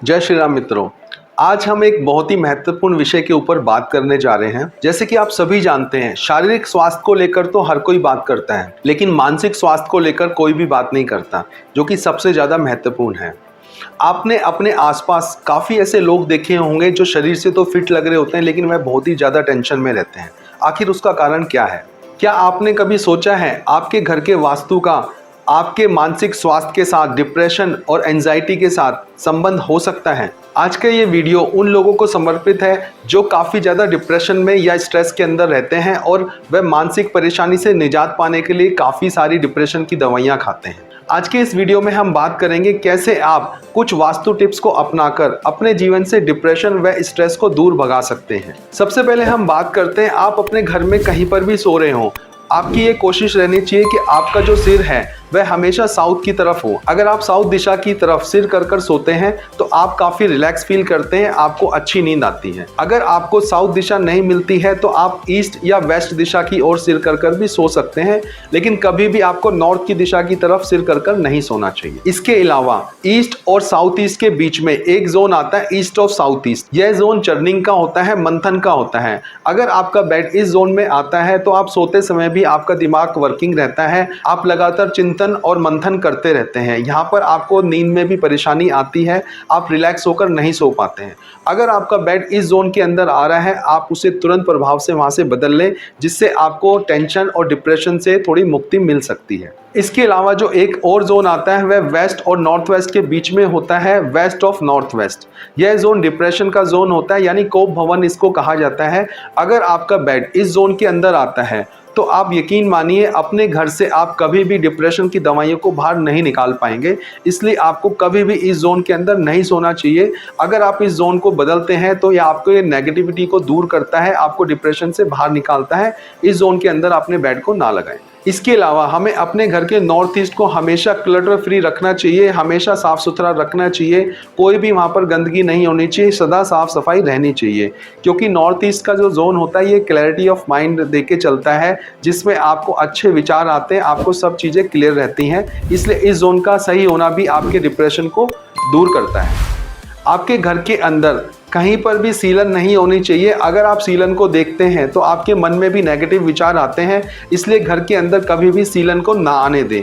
जय श्री राम मित्रों। आज हम एक बहुत ही महत्वपूर्ण विषय के ऊपर बात करने जा रहे हैं। जैसे कि आप सभी जानते हैं, शारीरिक स्वास्थ्य को लेकर तो हर कोई बात करता है, लेकिन मानसिक स्वास्थ्य को लेकर कोई भी बात नहीं करता, जो कि सबसे ज़्यादा महत्वपूर्ण है। आपने अपने आसपास काफ़ी ऐसे लोग देखे होंगे जो शरीर से तो फिट लग रहे होते हैं, लेकिन वह बहुत ही ज़्यादा टेंशन में रहते हैं। आखिर उसका कारण क्या है? क्या आपने कभी सोचा है आपके घर के वास्तु का आपके मानसिक स्वास्थ्य के साथ, डिप्रेशन और एंजाइटी के साथ संबंध हो सकता है? आज का ये वीडियो उन लोगों को समर्पित है जो काफ़ी ज़्यादा डिप्रेशन में या स्ट्रेस के अंदर रहते हैं और वह मानसिक परेशानी से निजात पाने के लिए काफ़ी सारी डिप्रेशन की दवाइयाँ खाते हैं। आज के इस वीडियो में हम बात करेंगे कैसे आप कुछ वास्तु टिप्स को अपनाकर अपने जीवन से डिप्रेशन व स्ट्रेस को दूर भगा सकते हैं। सबसे पहले हम बात करते हैं, आप अपने घर में कहीं पर भी सो रहे हो, आपकी ये कोशिश रहनी चाहिए कि आपका जो सिर है वह हमेशा साउथ की तरफ हो। अगर आप साउथ दिशा की तरफ सिर कर सोते हैं तो आप काफ़ी रिलैक्स फील करते हैं, आपको अच्छी नींद आती है। अगर आपको साउथ दिशा नहीं मिलती है तो आप ईस्ट या वेस्ट दिशा की ओर सिर कर भी सो सकते हैं, लेकिन कभी भी आपको नॉर्थ की दिशा की तरफ सिर कर नहीं सोना चाहिए। इसके अलावा ईस्ट और साउथ ईस्ट के बीच में एक जोन आता है, ईस्ट ऑफ साउथ ईस्ट। यह जोन चर्निंग का होता है, मंथन का होता है। अगर आपका बेड इस जोन में आता है तो आप सोते समय भी आपका दिमाग वर्किंग रहता है, आप लगातार चिंतन और मंथन करते रहते हैं। यहाँ पर आपको नींद में भी परेशानी आती है, आप रिलैक्स होकर नहीं सो पाते हैं। अगर आपका बेड इस जोन के अंदर आ रहा है, आप उसे तुरंत प्रभाव से वहाँ से बदल लें, जिससे आपको टेंशन और डिप्रेशन से थोड़ी मुक्ति मिल सकती है। इसके अलावा जो एक और जोन आता है वह वेस्ट और नॉर्थ वेस्ट के बीच में होता है, वेस्ट ऑफ नॉर्थ वेस्ट। यह जोन डिप्रेशन का जोन होता है, यानी कोप भवन इसको कहा जाता है। अगर आपका बेड इस जोन के अंदर आता है तो आप यकीन मानिए अपने घर से आप कभी भी डिप्रेशन की दवाइयों को बाहर नहीं निकाल पाएंगे। इसलिए आपको कभी भी इस जोन के अंदर नहीं सोना चाहिए। अगर आप इस जोन को बदलते हैं तो यह आपको ये नेगेटिविटी को दूर करता है, आपको डिप्रेशन से बाहर निकालता है। इस जोन के अंदर अपने बेड को ना लगाएं। इसके अलावा हमें अपने घर के नॉर्थ ईस्ट को हमेशा क्लटर फ्री रखना चाहिए, हमेशा साफ सुथरा रखना चाहिए। कोई भी वहाँ पर गंदगी नहीं होनी चाहिए, सदा साफ सफाई रहनी चाहिए, क्योंकि नॉर्थ ईस्ट का जो जोन होता है ये क्लैरिटी ऑफ माइंड देके चलता है, जिसमें आपको अच्छे विचार आते हैं, आपको सब चीज़ें क्लियर रहती हैं। इसलिए इस जोन का सही होना भी आपके डिप्रेशन को दूर करता है। आपके घर के अंदर कहीं पर भी सीलन नहीं होनी चाहिए। अगर आप सीलन को देखते हैं तो आपके मन में भी नेगेटिव विचार आते हैं, इसलिए घर के अंदर कभी भी सीलन को ना आने दें।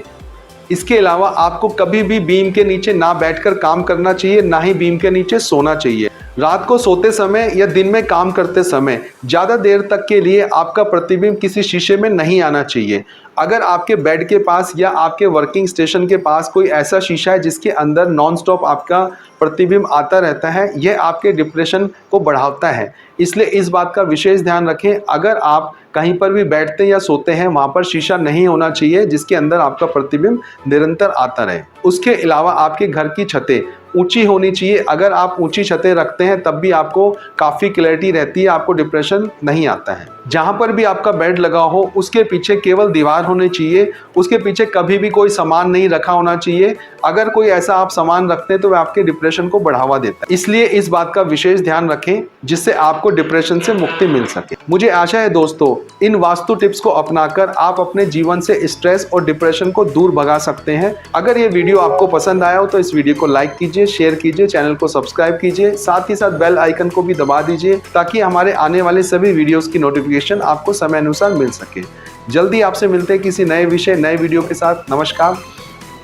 इसके अलावा आपको कभी भी बीम के नीचे ना बैठकर काम करना चाहिए, ना ही बीम के नीचे सोना चाहिए। रात को सोते समय या दिन में काम करते समय ज़्यादा देर तक के लिए आपका प्रतिबिंब किसी शीशे में नहीं आना चाहिए। अगर आपके बेड के पास या आपके वर्किंग स्टेशन के पास कोई ऐसा शीशा है जिसके अंदर नॉन स्टॉप आपका प्रतिबिंब आता रहता है, यह आपके डिप्रेशन को बढ़ाता है। इसलिए इस बात का विशेष ध्यान रखें। अगर आप कहीं पर भी बैठते या सोते हैं, वहाँ पर शीशा नहीं होना चाहिए जिसके अंदर आपका प्रतिबिंब निरंतर आता रहे। उसके अलावा आपके घर की छतें ऊंची होनी चाहिए। अगर आप ऊंची छतें रखते हैं तब भी आपको काफ़ी क्लैरिटी रहती है, आपको डिप्रेशन नहीं आता है। जहाँ पर भी आपका बेड लगा हो उसके पीछे केवल दीवार होनी चाहिए, उसके पीछे कभी भी कोई सामान नहीं रखा होना चाहिए। अगर कोई ऐसा आप सामान रखते हैं तो वह आपके डिप्रेशन को बढ़ावा देता है। इसलिए इस बात का विशेष ध्यान रखें जिससे आपको डिप्रेशन से मुक्ति मिल सके। मुझे आशा है दोस्तों, इन वास्तु टिप्स को अपनाकर आप अपने जीवन से स्ट्रेस और डिप्रेशन को दूर भगा सकते हैं। अगर ये वीडियो आपको पसंद आया हो तो इस वीडियो को लाइक कीजिए, शेयर कीजिए, चैनल को सब्सक्राइब कीजिए, साथ ही साथ बेल आइकन को भी दबा दीजिए ताकि हमारे आने वाले सभी वीडियोस की नोटिफिकेशन आपको समय अनुसार मिल सके। जल्दी आपसे मिलते हैं किसी नए विषय, नए वीडियो के साथ। नमस्कार,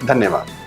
धन्यवाद।